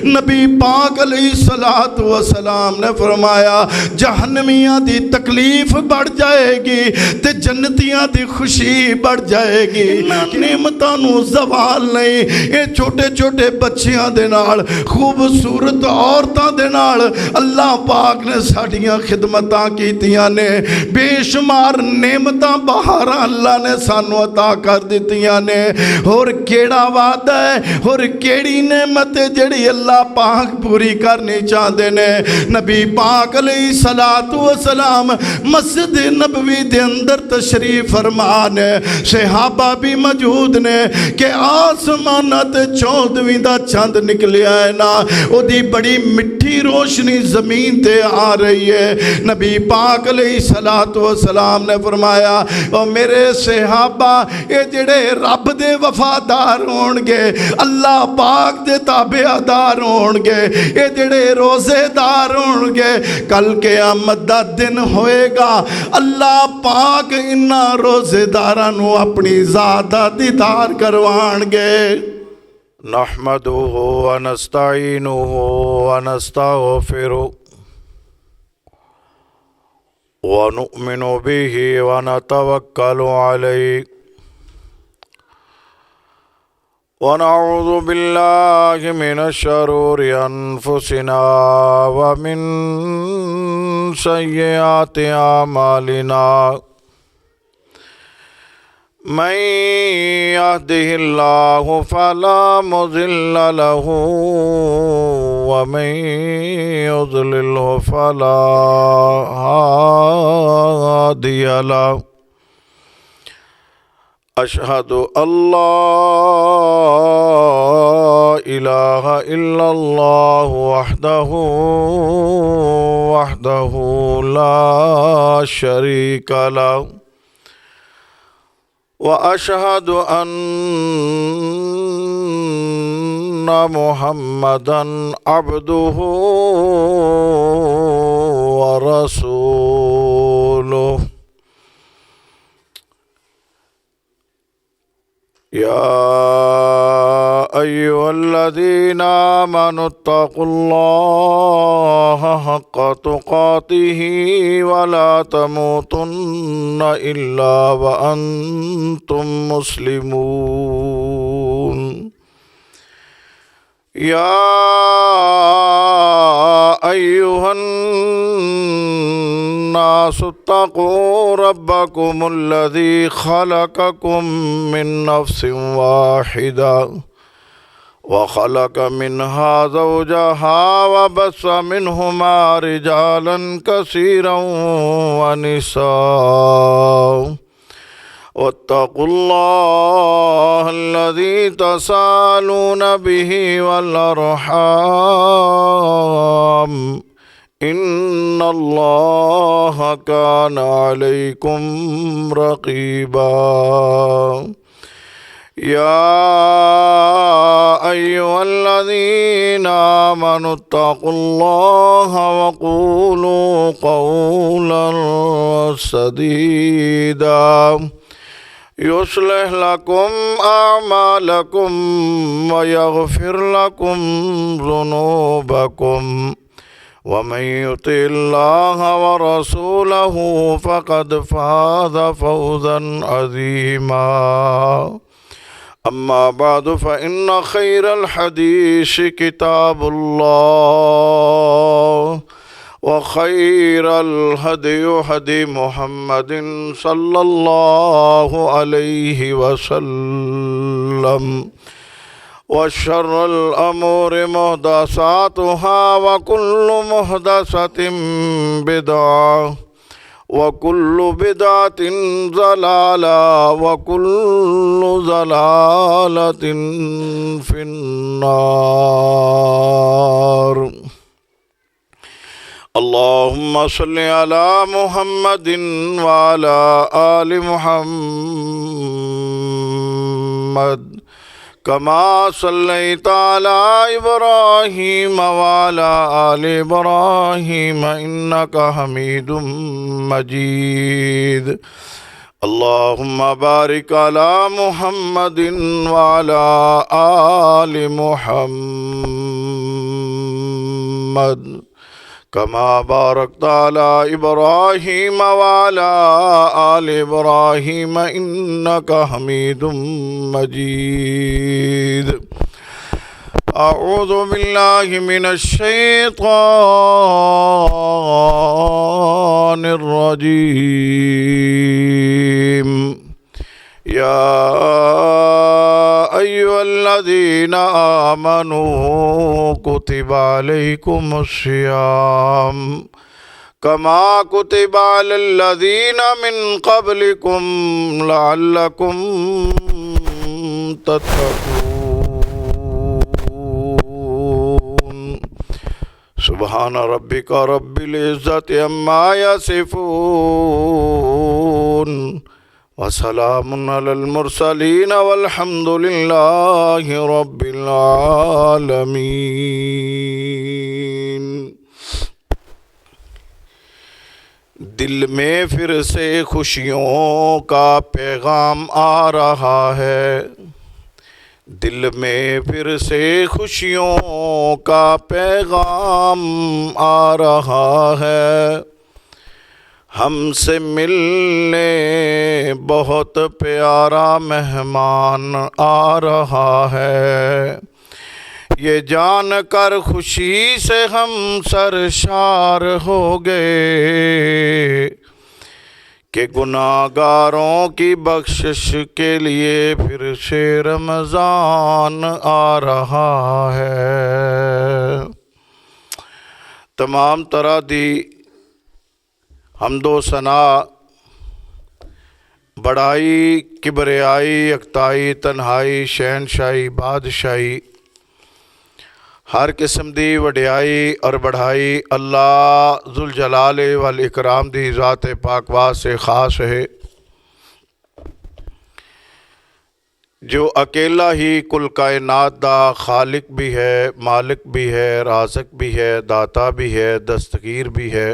نبی پاک علیہ الصلوۃ والسلام نے فرمایا جہنمیاں دی تکلیف بڑھ جائے گی تے جنتیاں دی خوشی بڑھ جائے گی. نعمتاں نو زوال نہیں. اے چھوٹے چھوٹے بچیاں دے نال خوبصورت عورتاں دے نال اللہ پاک نے ساڈیاں خدمتاں کیتیاں نے. بے شمار نعمتاں بہار اللہ نے سانو عطا کر دتیاں نے. اور کیڑا وعدہ ہے اور کیڑی نعمت ہے جڑی اللہ پاک پوری کرنی چاہتے نے. نبی پاک علیہ الصلوۃ والسلام مسجد نبوی دے اندر تشریف فرمان ہے. صحابہ بھی موجود نے کہ آسمانات 14ویں دا چاند نکلیا ہے نا او دی بڑی مٹھی روشنی زمین تے آ رہی ہے. نبی پاک علیہ الصلوۃ والسلام نے فرمایا او میرے صحابہ اے جڑے رب دے وفادار ہون گے اللہ پاک دے تابعدار ہون گے اے جڑے روزے دار ہون گے کل قیامت دا دن ہوئے گا اللہ پاک انہاں روزے داراں نو اپنی ذات دا دیدار کروان گے. نحمده ونستعینه ونستغفره ونؤمن به ونتوکل علیه ونعوذ باللہ من شرور انفسنا ومن سیئات اعمالنا من يهده الله فلا مضل له ومن يضلله فلا هادي له أشهد أن لا إله إلا الله وحده لا شريك له وأشهد أن محمدًا عبده ورسوله. يا أيها الذين آمنوا اتقوا الله حق تقاته ولا تموتن إلا وأنتم مسلمون. يا أيها الناس اتقوا ربكم الذي خلقكم من نفس واحدة وخلق منها زوجها وبث منهما رجالا كثيرا ونساء واتقوا الله الذي تساءلون به والأرحام إن الله كان عليكم رقيبا. يا أيها الذين آمنوا اتقوا الله وقولوا قولا سديدا يصلح لكم أعمالكم ويغفر لكم ذنوبكم ومن يطع الله ورسوله فقد فاز فوزا عظيما. أما بعد فإن خير الحديث كتاب الله وخير الهدي هدي محمد صلى الله عليه وسلم وشر الأمور محدثاتها وكل محدثة بدعة وكل بدعة ضلالة وكل ضلالة في النار. اللهم صل على محمد وعلى آل محمد كما صليت على إبراهيم وعلى آل إبراهيم إنك حميد مجيد. اللهم بارك على محمد وعلى آل محمد محمد كما باركت على إبراهيم وعلى آل إبراهيم إنك حميد مجيد. أعوذ بالله من الشيطان الرجيم. يا أيها الذين آمنوا كتب عليكم الصيام كما كتب على الذين من قبلكم لعلكم تتقون. سبحان ربك رب العزة عما يصفون وسلام على المرسلين والحمد لله رب العالمین. دل میں پھر سے خوشیوں کا پیغام آ رہا ہے. دل میں پھر سے خوشیوں کا پیغام آ رہا ہے. ہم سے ملنے بہت پیارا مہمان آ رہا ہے. یہ جان کر خوشی سے ہم سرشار ہو گئے کہ گناہگاروں کی بخشش کے لیے پھر سے رمضان آ رہا ہے. تمام طرح دی حمد و ثنا، بڑائی، کبریائی، یکتائی، تنہائی، شہنشاہی، بادشاہی، ہر قسم دی وڈیائی اور بڑھائی اللہ ذوالجلال والاکرام دی ذات پاک واس سے خاص ہے، جو اکیلا ہی کل کائنات دا خالق بھی ہے، مالک بھی ہے، رازق بھی ہے، داتا بھی ہے، دستگیر بھی ہے،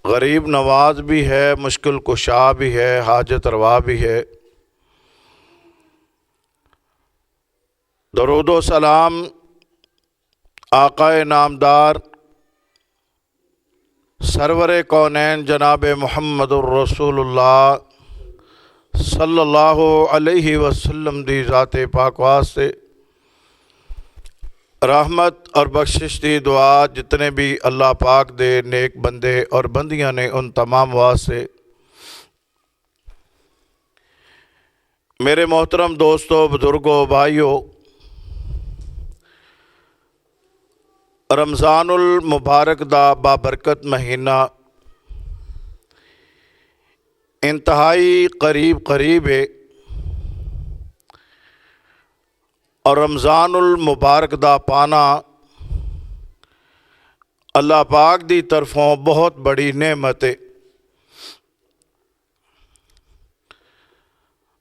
غریب نواز بھی ہے، مشکل کشا بھی ہے، حاجت روا بھی ہے. درود و سلام آقا نامدار سرور کونین جناب محمد الرسول اللہ صلی اللہ علیہ وسلم دی ذات پاک واسطے رحمت اور بخشش دی دعا جتنے بھی اللہ پاک دے نیک بندے اور بندیاں نے ان تمام واسطے. میرے محترم دوستو، بزرگوں، بھائیوں، رمضان المبارک دا بابرکت مہینہ انتہائی قریب ہے، اور رمضان المبارک دا پانا اللہ پاک دی طرفوں بہت بڑی نعمت ہے.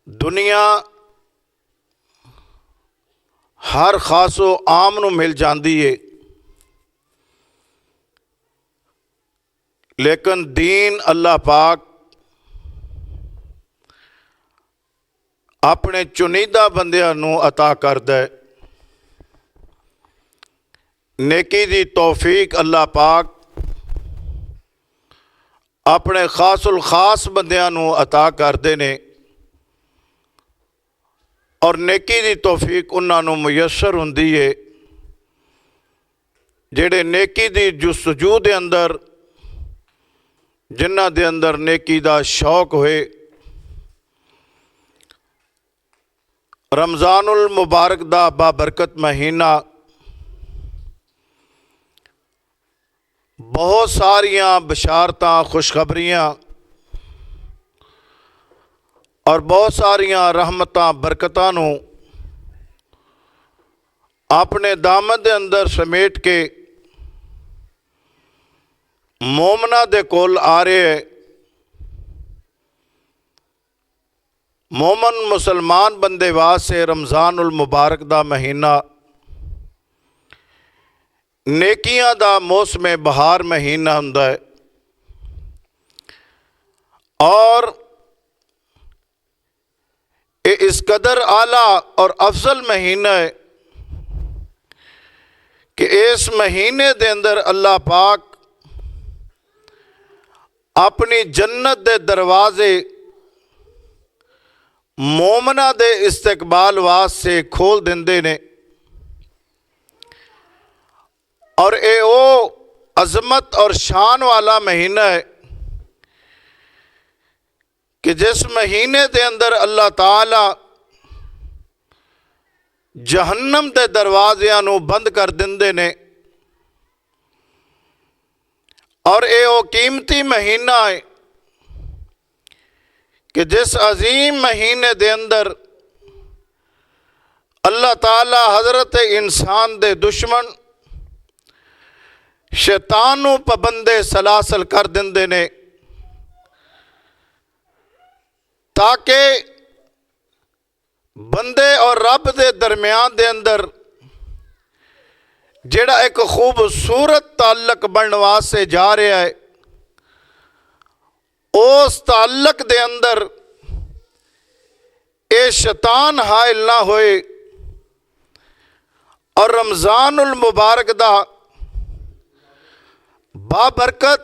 دنیا ہر خاص و عام نو مل جاندی ہے، لیکن دین اللہ پاک اپنے چنیدہ بندیاں نو عطا کردا ہے. نیکی دی توفیق اللہ پاک اپنے خاص الخاص بندیاں نو عطا کردے نے، اور نیکی دی توفیق انہاں نو میسر ہوندی ہے جڑے نیکی دی جستجو دے اندر، جنہ دے اندر نیکی دا شوق ہوئے. رمضان المبارک دا بابرکت مہینہ بہت ساریاں بشارتاں، خوشخبریاں اور بہت ساریاں رحمتاں، برکتاں نو اپنے دامن دے اندر سمیٹ کے مومنہ دے کول آ رہے ہے. مومن مسلمان بندے واسطے رمضان المبارک دا مہینہ نیکیاں دا موسم بہار مہینہ ہوندا ہے، اور اس قدر اعلیٰ اور افضل مہینہ ہے کہ اس مہینے دے اندر اللہ پاک اپنی جنت دے دروازے مومنہ دے استقبال واسطے کھول دیندے نے، اور اے او عظمت اور شان والا مہینہ ہے کہ جس مہینے دے اندر اللہ تعالی جہنم دے دروازیاں نو بند کر دیندے نے، اور اے او قیمتی مہینہ ہے کہ جس عظیم مہینے دے اندر اللہ تعالی حضرت انسان دے دشمن شیطان نو پابندے سلاسل کر دیندے نے، تاکہ بندے اور رب دے درمیان دے اندر جڑا ایک خوبصورت تعلق بننے واسطے جا رہا ہے، اس تعلق دے اندر اے شیطان حائل نہ ہوئے، اور رمضان المبارک دا بابرکت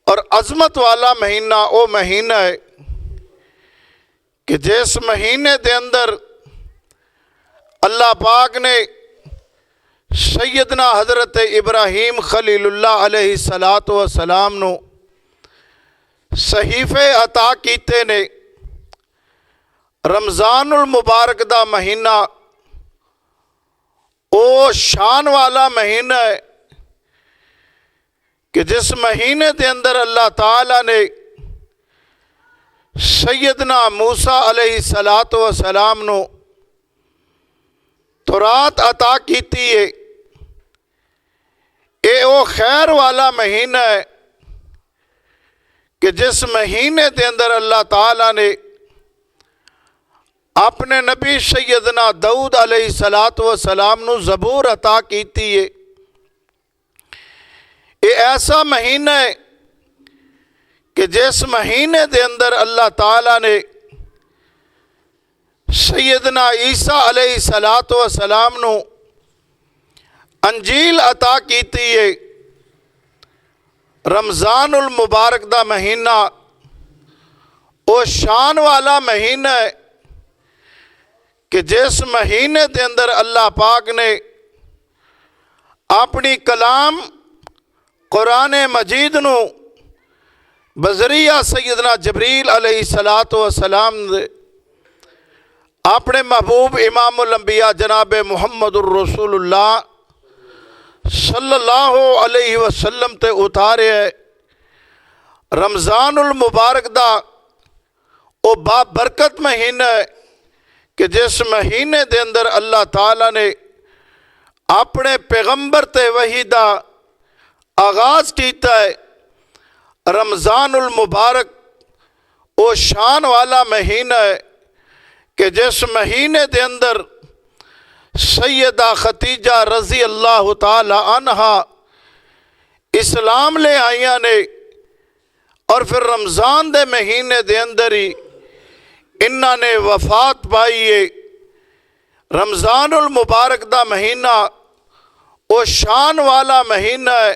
اور عظمت والا مہینہ او مہینہ ہے کہ جس مہینے دے اندر اللہ پاک نے سیدنا حضرت ابراہیم خلیل اللہ علیہ السلام نو صحیفے عطا کیتے نے۔ رمضان المبارک دا مہینہ او شان والا مہینہ ہے کہ جس مہینے دے اندر اللہ تعالیٰ نے سیدنا موسیٰ علیہ السلام نو تورات عطا کیتی ہے۔ اے او خیر والا مہینہ ہے کہ جس مہینے دے اندر اللہ تعالیٰ نے اپنے نبی سیدنا داؤد علیہ السلام نو زبور عطا کیتی ہے۔ یہ ایسا مہینہ ہے کہ جس مہینے دے اندر اللہ تعالیٰ نے سیدنا عیسیٰ علیہ السلام نو انجیل عطا کیتی ہے۔ رمضان المبارک دا مہینہ او شان والا مہینہ ہے کہ جس مہینے دے اندر اللہ پاک نے اپنی کلام قرآن مجید نو بذریعہ سیدنا جبریل علیہ السلام دے اپنے محبوب امام الانبیاء جناب محمد الرسول اللہ صلی اللہ علیہ وسلم تے اتارے ہے۔ رمضان المبارک دا او بابرکت مہینہ ہے کہ جس مہینے دے اندر اللہ تعالیٰ نے اپنے پیغمبر تے وحی دا آغاز کیتا ہے۔ رمضان المبارک او شان والا مہینہ ہے کہ جس مہینے دے اندر سیدہ خدیجہ رضی اللہ تعالی عنہا اسلام لے آئیاں نے، اور پھر رمضان دے مہینے دے اندر ہی انہاں نے وفات پائیے۔ رمضان المبارک دا مہینہ او شان والا مہینہ ہے،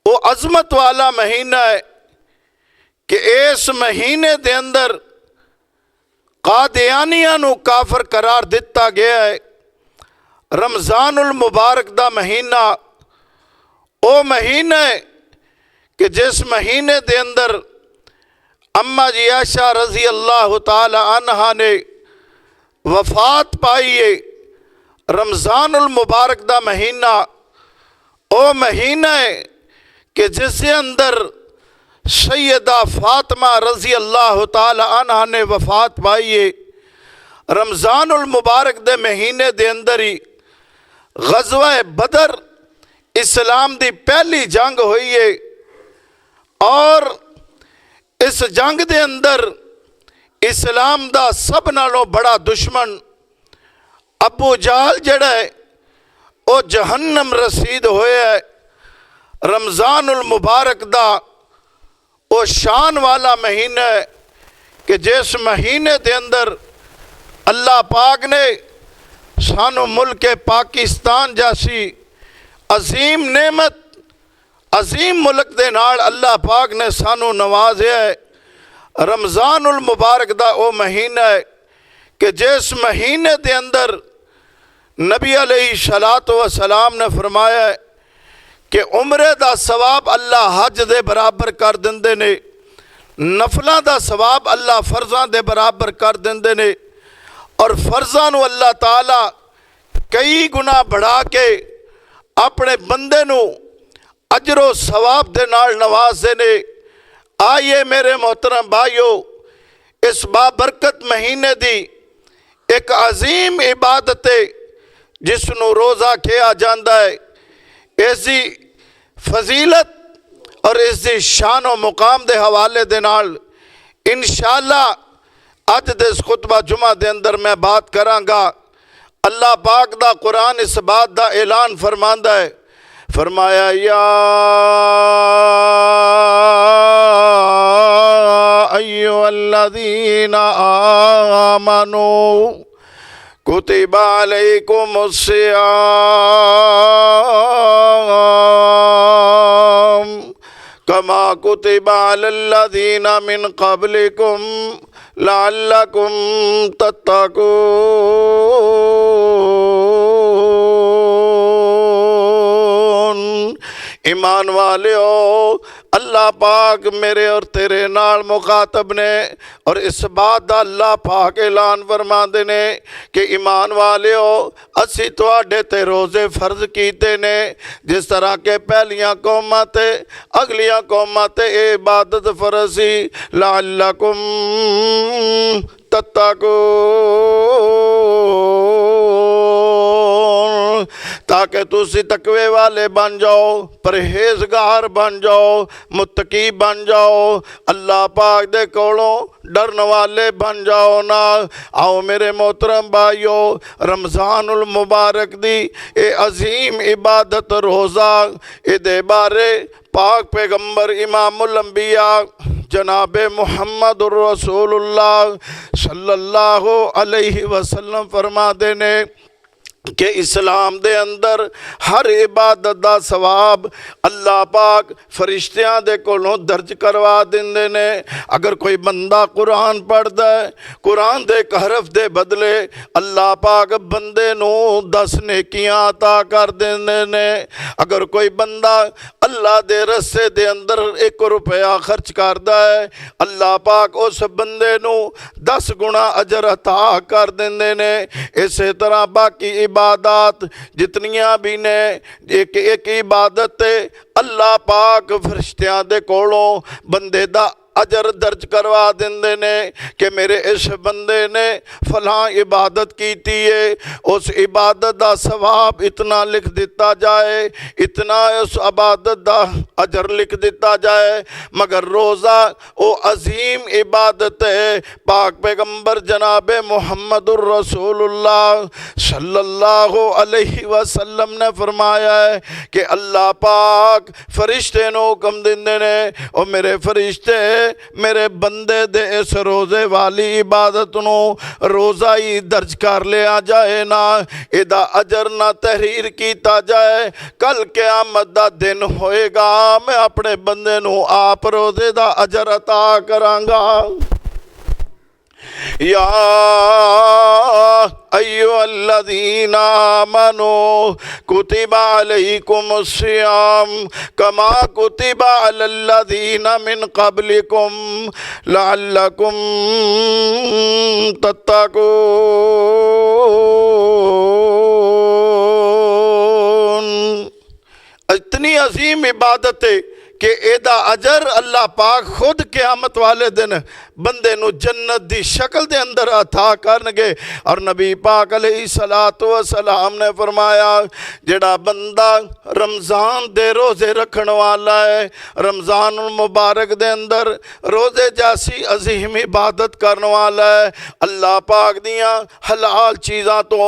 او عظمت والا مہینہ ہے کہ اس مہینے دے اندر قادیانیاں نو کافر قرار دیتا گیا ہے۔ رمضان المبارک دا مہینہ او مہینہ ہے کہ جس مہینے دے اندر اماں جی عائشہ رضی اللہ تعالی عنہا نے وفات پائی ہے۔ رمضان المبارک دا مہینہ او مہینہ ہے کہ جس کے اندر سیدہ فاطمہ رضی اللہ تعالی عنہا نے وفات پائی ہے۔ رمضان المبارک دے مہینے دے اندر ہی غزوہ بدر اسلام دی پہلی جنگ ہوئی ہے، اور اس جنگ دے اندر اسلام دا سب نالوں بڑا دشمن ابو جہل جڑا ہے او جہنم رسید ہوئے ہے۔ رمضان المبارک دا او شان والا مہینہ ہے کہ جس مہینے دے اندر اللہ پاک نے سانو ملک پاکستان جیسی عظیم نعمت عظیم ملک دے نال اللہ پاک نے سانو نوازیا ہے۔ رمضان المبارک دا او مہینہ ہے کہ جس مہینے دے اندر نبی علیہ الصلوۃ والسلام نے فرمایا ہے کہ عمرے دا ثواب اللہ حج دے برابر کر دیندے نے، نفلاں دا ثواب اللہ فرضاں دے برابر کر دیندے نے، اور فرضاں نو اللہ تعالی کئی گنا بڑھا کے اپنے بندے نو اجر و ثواب دے نال نواز دے نے۔ آئیے میرے محترم بھائیو، اس بابرکت مہینے دی ایک عظیم عبادت ہے جس نو روزہ کیا جاندہ ہے۔ اس دی فضیلت اور اس دی شان و مقام دے حوالے دے نال انشاءاللہ اج دے اس خطبہ جمعہ دے اندر میں بات کراں گا۔ اللہ پاک دا قرآن اس بات دا اعلان فرماندہ ہے، فرمایا یا ایھا الذین آمنوا کتب علیکم الصیام کما کتب علی الذین من قبلکم لعلکم تتقون۔ ایمان والیو، اللہ پاک میرے اور تیرے نال مخاطب نے، اور اس بات دا اللہ پاک اعلان فرما دے نے کہ ایمان والیو اسی تواڈے تے روزے فرض کیتے نے، جس طرح کے پہلیاں قوماں تے اگلیاں قوماں تے اے عبادت فرض سی، لعلکم تتقون، تاکہ تسی تقوی والے بن جاؤ، پرہیزگار بن جاؤ، متقی بن جاؤ، اللہ پاک دے کولوں ڈرن والے بن جاؤ نا۔ آؤ میرے محترم بھائیو، رمضان المبارک دی اے عظیم عبادت روزہ، اے دے بارے پاک پیغمبر امام الانبیاء جناب محمد الرسول اللہ صلی اللہ علیہ وسلم فرما دینے کہ اسلام دے اندر ہر عبادت دا ثواب اللہ پاک فرشتیاں دے کولوں درج کروا دیندے نے۔ اگر کوئی بندہ قرآن پڑھدا ہے، قرآن دے ایک حرف دے بدلے اللہ پاک بندے نو 10 نیکیاں عطا کر دیندے نے۔ اگر کوئی بندہ اللہ دے رستے دے اندر 1 روپیہ خرچ کردا ہے، اللہ پاک اس بندے نو 10 گنا اجر عطا کر دیندے نے۔ اسی طرح باقی عبادات جتنیاں بھی نے، ایک عبادت اللہ پاک فرشتیاں دے کولوں بندے دا اجر درج کروا دیندے نے کہ میرے اس بندے نے فلاں عبادت کیتی ہے، اس عبادت دا ثواب اتنا لکھ دیتا جائے، اتنا اس عبادت دا اجر لکھ دیتا جائے۔ مگر روزہ او عظیم عبادت ہے۔ پاک پیغمبر جناب محمد الرسول اللہ صلی اللہ علیہ وسلم نے فرمایا ہے کہ اللہ پاک فرشتے نو حکم دیندے نے، او میرے فرشتے میرے بندے دے اس روزے والی عبادت نو روزہ ہی درج کر لیا جائے نا، ایدہ اجر نہ تحریر کیتا جائے، کل قیامت دا دن ہوئے گا میں اپنے بندے نو آپ روزے دا اجر عطا کرانگا۔ یا ایھا الذین آمنوا کتب علیکم الصیام کما کتب علی الذین من قبلکم لعلکم تتقون۔ اتنی عظیم عبادت ہے کہ ایدہ اجر اللہ پاک خود قیامت والے دن بندے نو جنت دی شکل دے اندر عطا کرنگے۔ اور نبی پاک علیہ السلام نے فرمایا جڑا بندہ رمضان دے روزے رکھن والا ہے، رمضان المبارک دے اندر روزے جیسی عظیم عبادت کرن والا ہے، اللہ پاک دیاں حلال چیزاں تو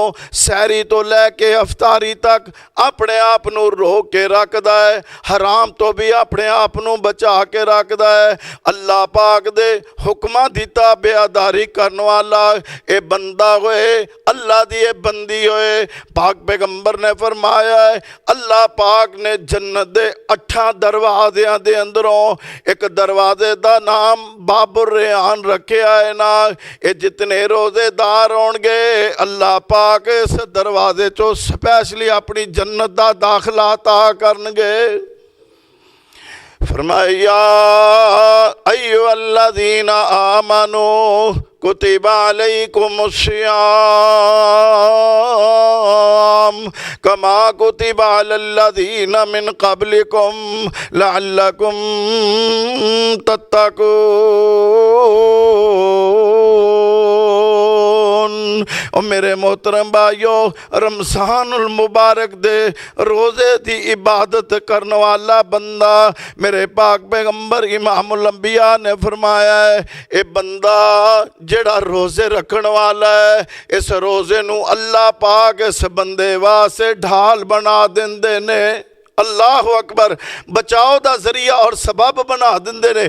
سحری تو لے کے افطاری تک اپنے آپ نو روک کے رکھ دا ہے، حرام تو بھی اپنے اپنے آپ نو بچا کے رکھدا ہے اللہ پاک دے حکماں دی تابعداری کرن والا اے بندہ ہوئے اللہ دی اے بندی ہوئے پاک پیغمبر نے فرمایا ہے اللہ پاک نے جنت دے 8 دروازیاں دے اندروں ایک دروازے دا نام باب الریان رکھیا ہے نا اے جتنے روزے دار ہون گے اللہ پاک اس دروازے چو سپیشلی اپنی جنت دا داخلہ عطا کرنگے فرمایا ایھا الذین آمنوا کتب علیکم الصیام کما کتب علی الذین من قبلکم لعلکم تتقون اور میرے محترم بھائیو رمضان المبارک دے روزے دی عبادت کرنے والا بندہ میرے پاک پیغمبر امام الانبیاء نے فرمایا ہے اے بندہ جڑا روزے رکھن والا ہے اس روزے نو اللہ پاک اس بندے واسطے ڈھال بنا دیندے نے اللہ اکبر بچاؤ دا ذریعہ اور سبب بنا دیندے نے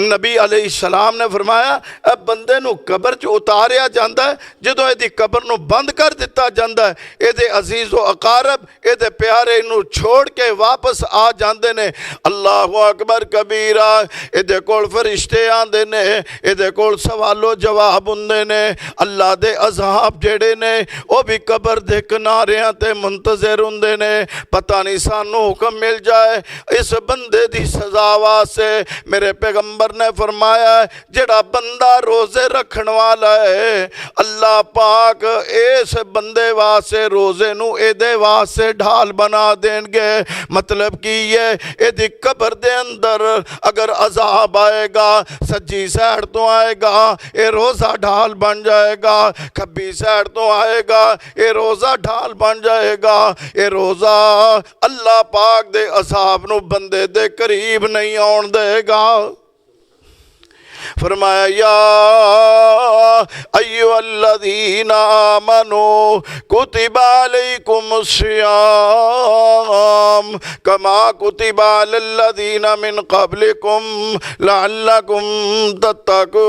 نبی علیہ السلام نے فرمایا اے بندے نو قبر چ اتاریا جاندا ہے جدوں اے دی قبر نو بند کر دتا جاندا ہے اے دے عزیز و اقارب اے دے پیارے نو چھوڑ کے واپس آ جاندے نے اللہ اکبر کبیرہ اے دے کول فرشتے آندے نے اے دے کول سوال و جواب ہوندے نے اللہ دے عذاب جڑے نے او بھی قبر دے کناریاں تے منتظر ہوندے نے پتہ نہیں سانو حکم مل جائے اس بندے دی سزا واسطے میرے پیغمبر نے فرمایا ہے جڑا بندہ روزے رکھن والا ہے اللہ پاک اس بندے واسطے روزے نو اے دے واسطے ڈھال بنا دیں گے مطلب کی یہ اے دی قبر دے اندر اگر عذاب آئے گا سجی سیڑ تو آئے گا اے روزہ ڈھال بن جائے گا کھبی سیڑ تو آئے گا اے روزہ ڈھال بن جائے گا اے روزہ اللہ پاک دے عذاب نو بندے دے قریب نہیں آن دے گا فرمایا یا ایھا الذین آمنوا کتب علیکم الصیام کما کتب علی الذین من قبلکم لعلکم تتقون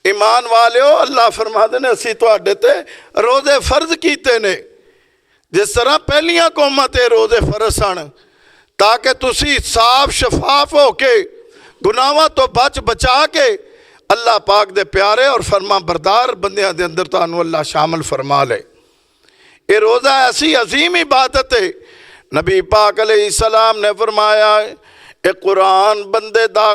ایمان والیو اللہ فرما دینے اسی تو آڈے تے روزے فرض کیتے نے جس طرح پہلیاں قوماں تے روزے فرض سن تاکہ تسی صاف شفاف ہو کے گناہاں تو بچا کے اللہ پاک دے پیارے اور فرما بردار بندیاں دے اندر تانوں اللہ شامل فرما لے یہ روزہ ایسی عظیم عبادت ہے نبی پاک علیہ السلام نے فرمایا اے قرآن بندے دا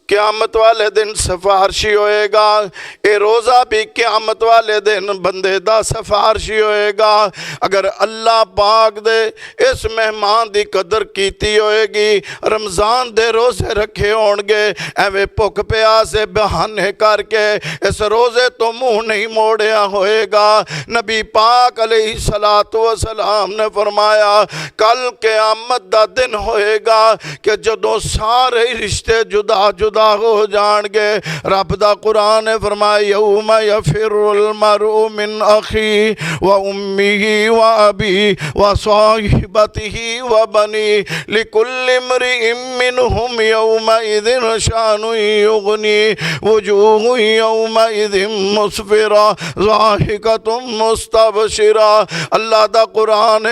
قیامت والے دن سفارشی ہوئے گا اے روزہ بھی قیامت والے دن بندے دا سفارشی ہوئے گا اگر اللہ پاک دے اس مہمان دی قدر کیتی ہوئے گی رمضان دے روزے رکھے ہونگے ایوے پک پیاسے بہانے کر کے اس روزے تو منہ نہیں موڑیا ہوئے گا نبی پاک علیہ السلام نے فرمایا کل قیامت دا دن ہوئے گا کہ جدوں سارے رشتے جدا جدا ہو جان گے رب دا قرآن نے فرمایا یوم یفر المرء من اخی و امی و ابی و صاحبتہ و بنی لکل امرئ منہم یومئذ شان یغنی وجوہ یومئذ مسفرہ ضاحکۃ مستبشرہ اللہ دا قرآن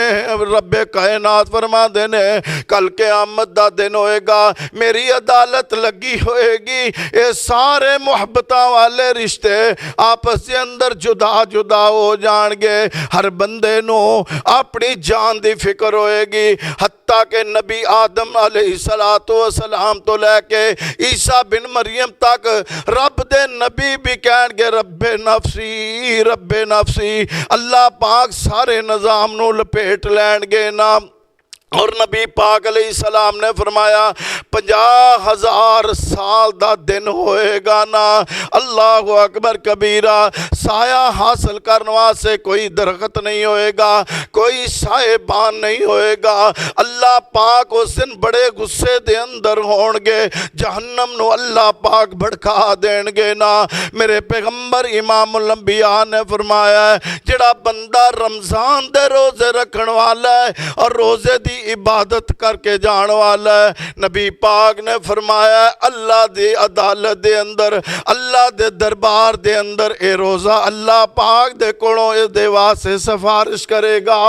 رب کائنات فرما دینے کل قیامت دا دن ہوئے گا میری عدالت لگی ہوئے گی اے سارے محبتاں والے رشتے آپس کے اندر جدا جدا ہو جان گے ہر بندے نو اپنی جان دی فکر ہوئے گی حتیٰ کہ نبی آدم علیہ السلام تو لے کے عیسیٰ بن مریم تک رب دے نبی بھی کہیں گے رب نفسی اللہ پاک سارے نظام نو لپیٹ لین گے نا اور نبی پاک علیہ السلام نے فرمایا 50,000 سال دا دن ہوئے گا نا اللہ اکبر کبیرہ سایہ حاصل کرنے واسطے کوئی درخت نہیں ہوئے گا کوئی سائے بان نہیں ہوئے گا اللہ پاک اس دن بڑے غصے دے اندر ہون گے جہنم نو اللہ پاک بھڑکا دین گے نا میرے پیغمبر امام الانبیاء نے فرمایا ہے جڑا بندہ رمضان دے روزے رکھن والا ہے اور روزے دی عبادت کر کے جان والا ہے نبی پاک نے فرمایا اللہ دی عدالت دے اندر اللہ دے دربار دے اندر اے روزہ اللہ پاک دے کولوں اے دے واسطے سفارش کرے گا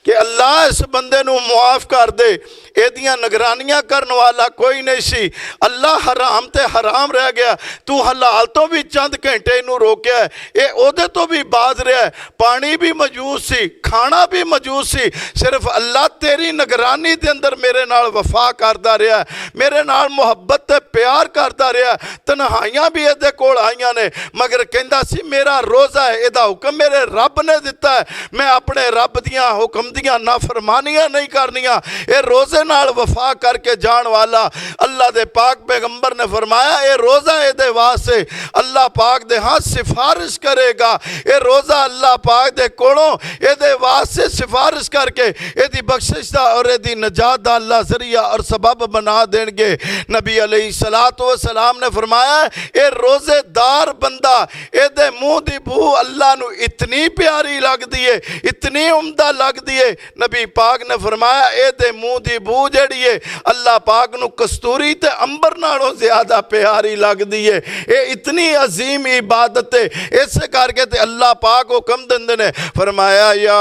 کہ اللہ اس بندے نو معاف کر دے اے دیاں نگرانیاں کرن والا کوئی نہیں سی اللہ حرام تے حرام رہ گیا تو حلال تو بھی چند گھنٹے نو روکیا ہے اے عہدے تو بھی باز رہا ہے پانی بھی موجود سی کھانا بھی موجود سی صرف اللہ تیری نگرانی دے اندر میرے نال وفا کردا رہا ہے میرے نال محبت تے پیار کردا رہا ہے تنہائیاں بھی اے کول آئیاں نے مگر کہندا سی میرا روزہ ہے اے دا حکم میرے رب نے دیتا ہے میں اپنے رب دیاں حکم دیاں نافرمانیاں نہیں کرنیاں اے روزے نال وفا کر کے جان والا اللہ دے پاک پیغمبر نے فرمایا اے روزہ اے دے واسطے اللہ پاک دے ہاں سفارش کرے گا اے روزہ اللہ پاک دے کولوں اے دے واسطے سفارش کر کے اے دی بخشش دا اور اے دی نجات دا اللہ ذریعہ اور سبب بنا دین گے نبی علیہ السلام نے فرمایا اے روزے دار بندہ اے دے منہ دی بو اللہ نو اتنی پیاری لگ دیئے اتنی عمدہ لگ دیئے نبی پاک نے فرمایا اے دے منہ دی بو جڑی ہے اللہ پاک نو کستوری تے امبر نالوں زیادہ پیاری لگ دیئے اے اتنی عظیم عبادت ہے اسے کر کے تے اللہ پاک حکم دندے نے فرمایا یا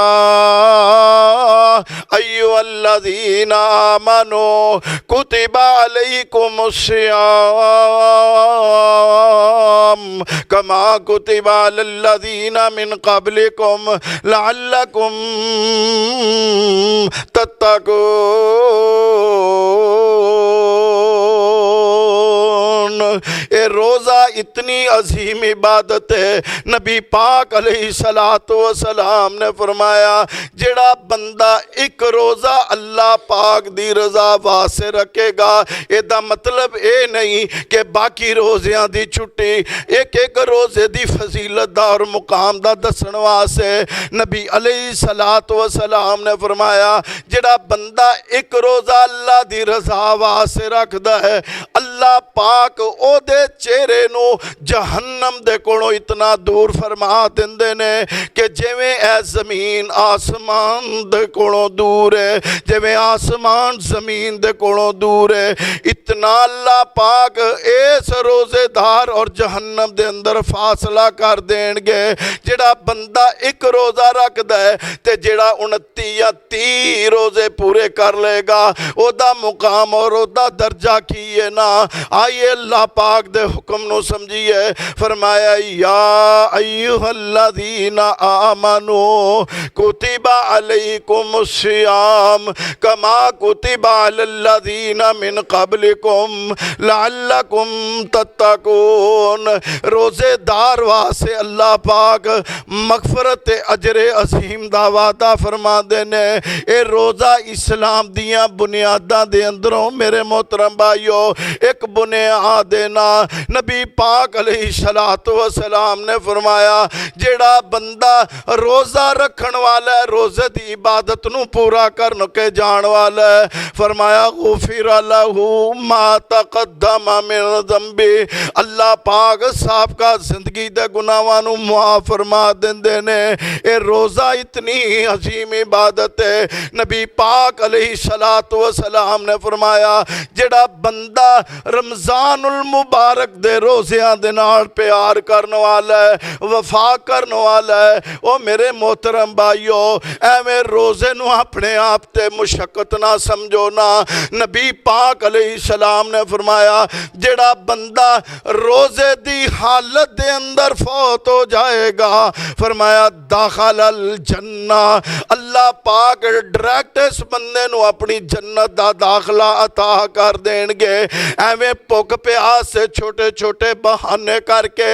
ایوہ الذین آمنوا کتب علیکم الصیام کما کتب علی الذین من قبلکم لعلکم تتقون اے روزہ اتنی عظیم عبادت ہے نبی پاک علیہ السلام نے فرمایا جڑا بندہ ایک روزہ اللہ پاک دی رضا واسطے رکھے گا اے دا مطلب اے نہیں کہ باقی روزیاں دی چھٹی ایک ایک روزے دی فضیلت دا اور مقام دا دسن واسطے نبی علیہ السلام نے فرمایا جڑا بندہ ایک روزہ اللہ دی رضا واسطے رکھدا ہے اللہ پاک او دے چہرے نو جہنم دے کولوں اتنا دور فرما دیندے نے کہ جویں اے زمین آسمان دے کولوں دور ہے جویں آسمان زمین دے کولوں دور ہے اتنا اللہ پاک اس روزے دار اور جہنم دے اندر فاصلہ کر دین گے جڑا بندہ ایک روزہ رکھدا ہے تے جڑا 29 یا 30 روزے پورے کر لے گا او دا مقام اور او دا درجہ کیے نا آئیے اللہ پاک دے حکم نو سمجھیے فرمایا یا ایوہ الذین آمنوا کتب علیکم الصیام کما کتب علی الذین من قبلکم لعلکم تتقون روزے دار واسے اللہ پاک مغفرت اجر عظیم دا وعدہ فرما دینے اے روزہ اسلام دیاں بنیاداں دے اندروں میرے محترم بھائیو ایک بنیاد نا نبی پاک علیہ السلام نے فرمایا جڑا بندہ روزہ رکھن والا ہے روزے دی عبادت نو پورا کرن کے جان والا ہے فرمایا غفر لہ ما تقدم من ذنبی اللہ پاک سابقہ زندگی دے گناہاں نو معاف فرما دیندے نے اے روزہ اتنی عظیم عبادت ہے نبی پاک علیہ السلام نے فرمایا جڑا بندہ رمضان المبارک دے روزیاں دے نال پیار کرنے والا ہے وفا کرنے والا ہے او میرے محترم بھائیو ایویں روزے نو اپنے آپ تے مشقت نہ سمجھو نا نبی پاک علیہ السلام نے فرمایا جڑا بندہ روزے دی حالت دے اندر فوت ہو جائے گا فرمایا داخل الجنہ اللہ پاک ڈائریکٹ اس بندے نو اپنی جنت دا داخلہ عطا کر دین گے ایویں بھوک پیاس سے چھوٹے چھوٹے بہانے کر کے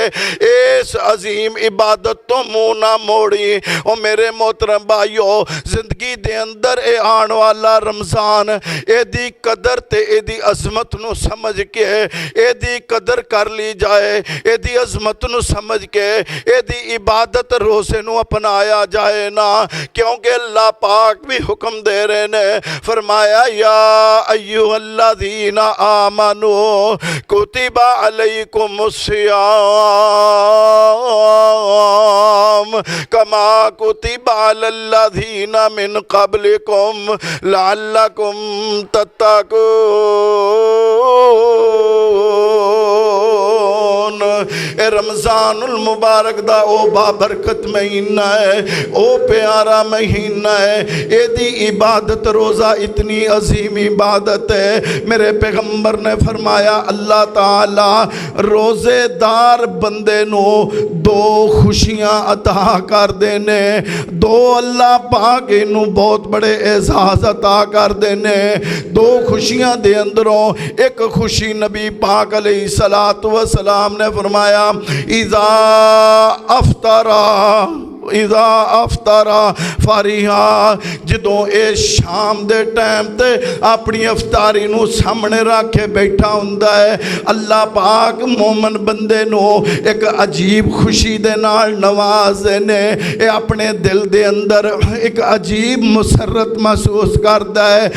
اس عظیم عبادت تو منہ نہ موڑی۔ او میرے محترم بھائیو، زندگی دے اندر اے آن والا رمضان اے دی قدر تے اے دی عظمت نو سمجھ کے اے دی قدر کر لی جائے، اے دی عظمت نو سمجھ کے اے دی عبادت روزے نو اپنایا جائے نا، کیونکہ اللہ پاک بھی حکم دے رہے نے، فرمایا یا ایھا الذین آمنو کتب علیکم الصیام کما کتب علی الذین من قبلکم لعلکم تتقون۔ اے رمضان المبارک دا او بابرکت مہینہ ہے، او پیارا مہینہ ہے، اے دی عبادت روزہ اتنی عظیم عبادت ہے۔ میرے پیغمبر نے فرمایا اللہ تعالی روزے دار بندے نو دو خوشیاں عطا کر دینے، دو اللہ پاک انو بہت بڑے اعزاز عطا کر دینے۔ دو خوشیاں دے اندروں ایک خوشی نبی پاک علیہ السلام نے فرمایا اذا افطرا فریحا، جدوں اے شام دے ٹائم تے اپنی افطاری نو سامنے رکھ کے بیٹھا ہوندا ہے، اللہ پاک مومن بندے نو ایک عجیب خوشی دے نال نواز دینے، اے اپنے دل دے اندر ایک عجیب مسرت محسوس کردا ہے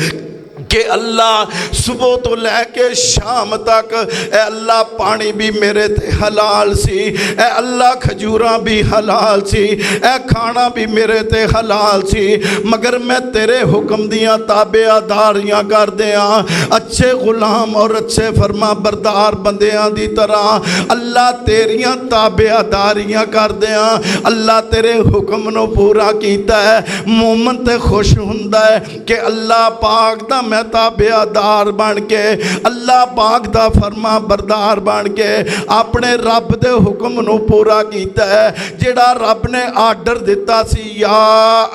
کہ اللہ صبح تو لے کے شام تک اے اللہ پانی بھی میرے تے حلال سی، اے اللہ کھجوراں بھی حلال سی، اے کھانا بھی میرے تے حلال سی، مگر میں تیرے حکم دیاں تابعداریاں کر دیاں، اچھے غلام اور اچھے فرما بردار بندیاں دی طرح اللہ تیریاں تابعداریاں کر دیاں، اللہ تیرے حکم نو پورا کیتا ہے۔ مومن تے خوش ہوندا ہے کہ اللہ پاک دا میں تابعدار بن کے، اللہ پاک دا فرما بردار بن کے اپنے رب دے حکم نو پورا کیتا ہے، جڑا رب نے آرڈر دیتا سی یا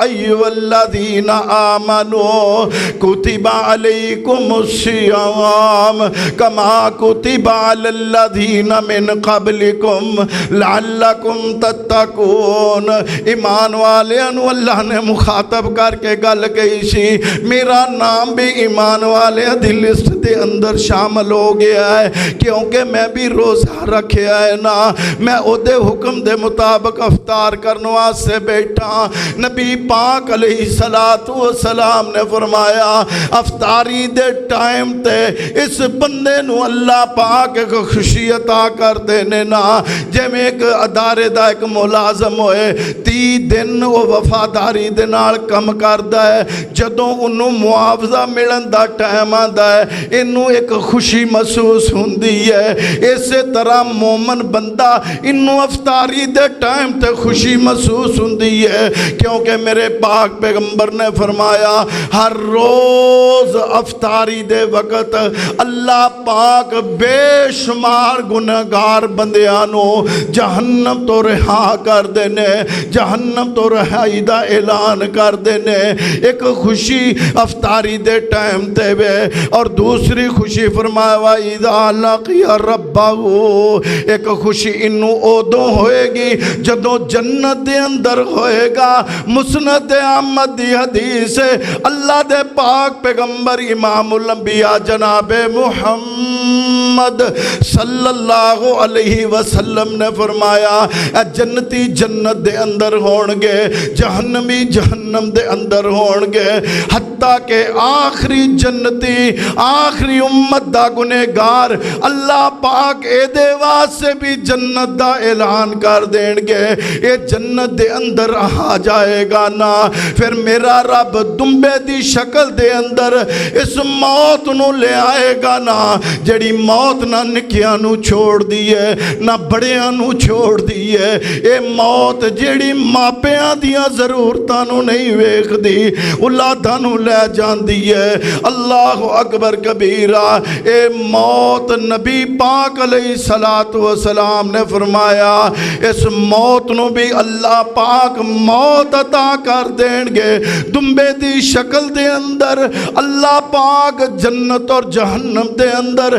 ایھا الذین آمنو کتب علیکم الصیام کما کتب علی الذین من قبلکم لعلکم تتقون۔ ایمان والیاں نو اللہ نے مخاطب کر کے گل کہی سی، میرا نام بھی ایمان والے دی لسٹ دے اندر شامل ہو گیا ہے، کیونکہ میں بھی روزہ رکھیا ہے نا، میں او دے حکم دے مطابق افطار کرنوا سے بیٹھا۔ نبی پاک علیہ السلام نے فرمایا افطاری دے ٹائم تے اس بندے نو اللہ پاک ایک خوشی عطا کر دینے نا، جیویں ایک ادارے دا ایک ملازم ہوئے 30 دن وہ وفاداری دے نال کم کردا ہے، جدوں انہوں معاوضہ ملن دا ٹائم آندا ہے انہوں ایک خوشی محسوس ہوندی ہے۔ اسی طرح مومن بندہ انہوں افطاری دے ٹائم تے خوشی محسوس ہوندی ہے، کیونکہ میرے پاک پیغمبر نے فرمایا ہر روز افطاری دے وقت اللہ پاک بے شمار گنہگار بندیانو جہنم تو رہا کر دینے، جہنم تو رہائی دا اعلان کر دینے۔ ایک خوشی افطاری دے ٹائم تے وے، اور دوسری خوشی فرمایا وَإِذَا لَقِيَ رَبَّهُ، ایک خوشی انہوں اودوں ہوئے گی جدوں جنت دے اندر ہوئے گا۔ مسند احمد دی حدیث ہے، اللہ دے پاک پیغمبر امام الانبیاء جناب محمد صلی اللہ علیہ وسلم نے فرمایا اے جنتی جنت دے اندر ہونگے، جہنمی جہنم دے اندر ہونگے، حتیٰ کہ آخری جنتی آخری امت دا گنہگار اللہ پاک اے دے واسے بھی جنت دا اعلان کر دیں گے، اے جنت دے اندر آ جائے گا نا، پھر میرا رب دمبے دی شکل دے اندر اس موت نو لے آئے گا نا، جڑی موت نہ نکیاں نو چھوڑ دیئے نہ بڑیاں نو چھوڑ دیئے، اے موت جڑی ماپیاں دیاں ضرورتاں نو نہیں ویکھ دی اولاداں نو لے جان دیئے۔ اللہ اکبر کبیرہ، اے موت نبی پاک علیہ السلام نے فرمایا اس موت نو بھی اللہ پاک موت عطا کر دیں گے، دمبے دی شکل دے اندر اللہ پاک جنت اور جہنم دے اندر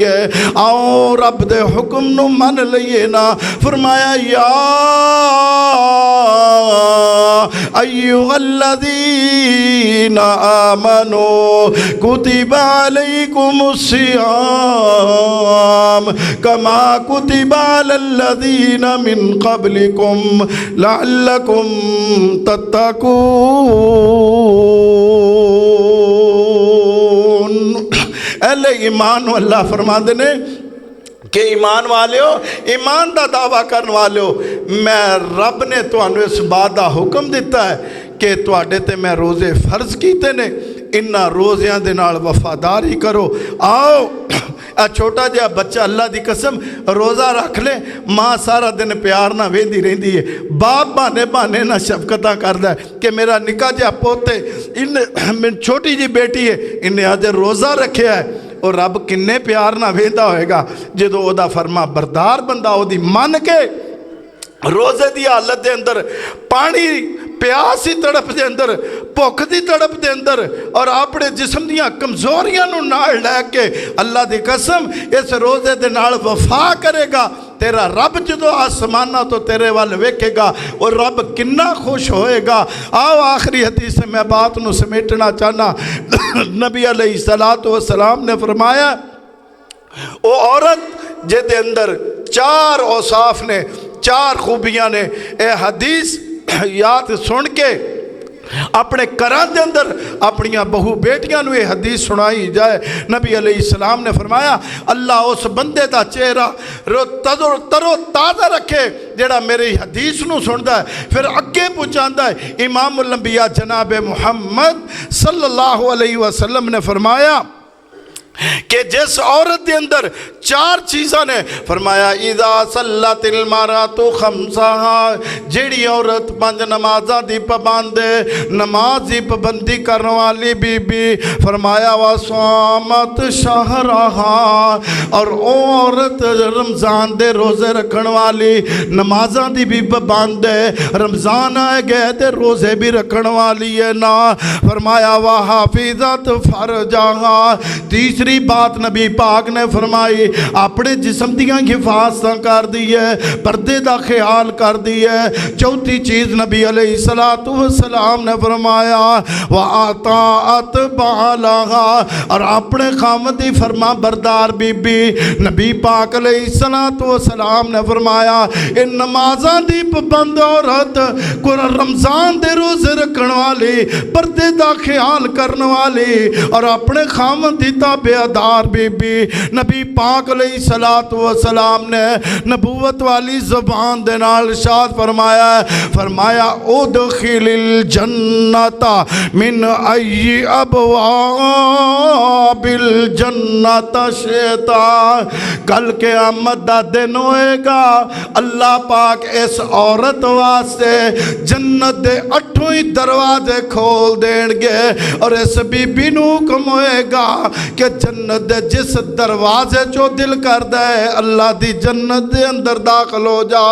گے آؤ رب دے حکم نو من لئیے نا فرمایا یا ایوہ الذین آمنوا کتب علیکم الصیام کما کتب علی الذین من قبلکم لعلکم تتقون۔ اہل ایمان اللہ فرماندے نے کہ ایمان والے ہو، ایمان دا دعویٰ کرنے والے ہو، میں رب نے تانوں اس بات دا حکم دیتا ہے کہ تواڈے تے میں روزے فرض کیتے نے، انہاں روزیاں دے نال وفاداری کرو۔ آؤ چھوٹا جہا بچہ اللہ دی قسم روزہ رکھ لے، ماں سارا دن پیار نہ ویندی رہندی ہے، باپ بہانے بہانے نہ شفقتاں کردا ہے کہ میرا نکا جہا پوتے چھوٹی جی بیٹی ہے انہیں آج روزہ رکھیا ہے، اور رب کنے پیار نہ ویندا ہوئے گا جدو او دا فرما بردار بندہ او دی من کے روزے دی حالت دے اندر پانی پیاس دی تڑپ دے اندر بھوک دی تڑپ دے اندر اور اپنے جسم دیاں کمزوریاں نو نال لے کے اللہ دی قسم اس روزے دے نال وفا کرے گا، تیرا رب جدو آسمانہ تو تیرے وال ویکھے گا اور رب کنا خوش ہوئے گا۔ آؤ آخری حدیث سے میں بات نو سمیٹنا چاہنا، نبی علیہ السلام نے فرمایا او عورت جے دے اندر 4 اوصاف نے، 4 خوبیاں نے، اے حدیث یاد سن کے اپنے کران دے اندر اپنیاں بہو بیٹیاں نو یہ حدیث سنائی جائے۔ نبی علیہ السلام نے فرمایا اللہ اس بندے دا چہرہ ترو تازہ رکھے جڑا میری حدیث نو سندا ہے، پھر اگے پہنچاندا ہے۔ امام الانبیاء جناب محمد صلی اللہ علیہ وسلم نے فرمایا کہ جس عورت دے اندر 4 چیزاں نے، فرمایا اذا صلت المرأۃ خمسہا، جیڑی عورت 5 نمازاں دی پابند ہے، نماز دی پابندی کرنے والی بی بی، فرمایا وصامت شہرہا، اور او عورت رمضان دے روزے رکھن والی، نمازاں دی بھی پابند ہے، رمضان آئے گئے تے روزے بھی رکھن والی ہے نا، فرمایا وحافظت فرجہا، تیسری بات نبی پاک نے فرمائی اپنے جسم دیاں حفاظتاں کر دی ہے، پردے دا خیال کر دی ہے۔ چوتھی چیز نبی علیہ السلام نے فرمایا وَأَطَاعَتْ بَعْلَهَا، اور اپنے خامد دی فرما بردار بی بی، نبی پاک علیہ السلام نے فرمایا ان نمازاں دی پابند عورت رمضان دے روزے رکھن والی، پردے دا خیال کرن والی اور اپنے خامد دی تابعدار بی بی، نبی پاک علیہ السلام نے نبوت والی زبان دے نال ارشاد فرمایا ادخل الجنت من ای ابواب الجنت شئتا، کل قیامت دا دن ہوئے گا اللہ پاک اس عورت واسطے جنت دے 8 ہی دروازے کھول دیں گے، اور اس بی بی نو حکم ہوئے گا کہ جنت دے جس دروازے چو دل کر دے اللہ دی جنت دے اندر داخل ہو جا۔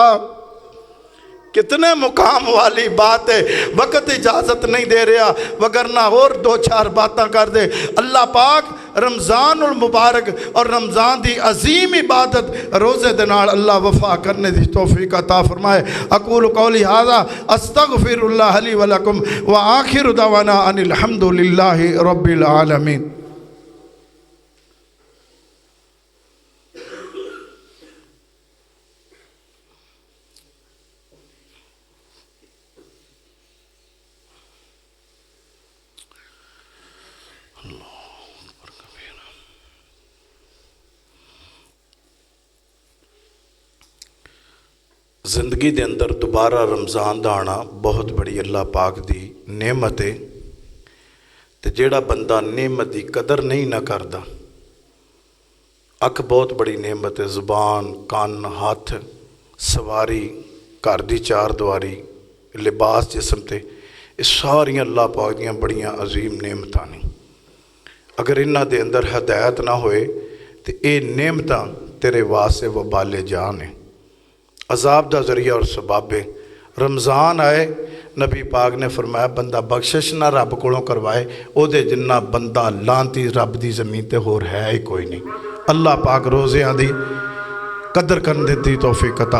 کتنے مقام والی بات ہے، وقت اجازت نہیں دے رہا وگرنہ اور 2-4 باتاں کر دے۔ اللہ پاک رمضان المبارک اور رمضان دی عظیم عبادت روزے دے نال اللہ وفا کرنے دی توفیق عطا فرمائے۔ اقول قولی ھذا استغفر اللہ لی ولکم وآخر دعوانا ان الحمد للہ رب العالمین۔ زندگی دے اندر دوبارہ رمضان دا آنا بہت بڑی اللہ پاک دی نعمت ہے، تے جیڑا بندہ نعمت دی قدر نہیں نہ کردا، اک بہت بڑی نعمت ہے، زبان، کان، ہاتھ، سواری، گھر دی 4 دیواری، لباس جسم تے، یہ ساری اللہ پاک دیاں بڑیاں عظیم نعمتاں نے۔ اگر انہاں دے اندر ہدایت نہ ہوئے تے اے نعمتاں تیرے واسطے وبال جان ہیں، عذاب دا ذریعہ اور سبب ہے۔ رمضان آئے نبی پاک نے فرمایا بندہ بخشش نہ رب کولوں کروائے او دے جنہ بندہ لانتی رب دی زمین تے ہور ہے ہی کوئی نہیں۔ اللہ پاک روزیاں دی قدر کرن دی توفیق عطا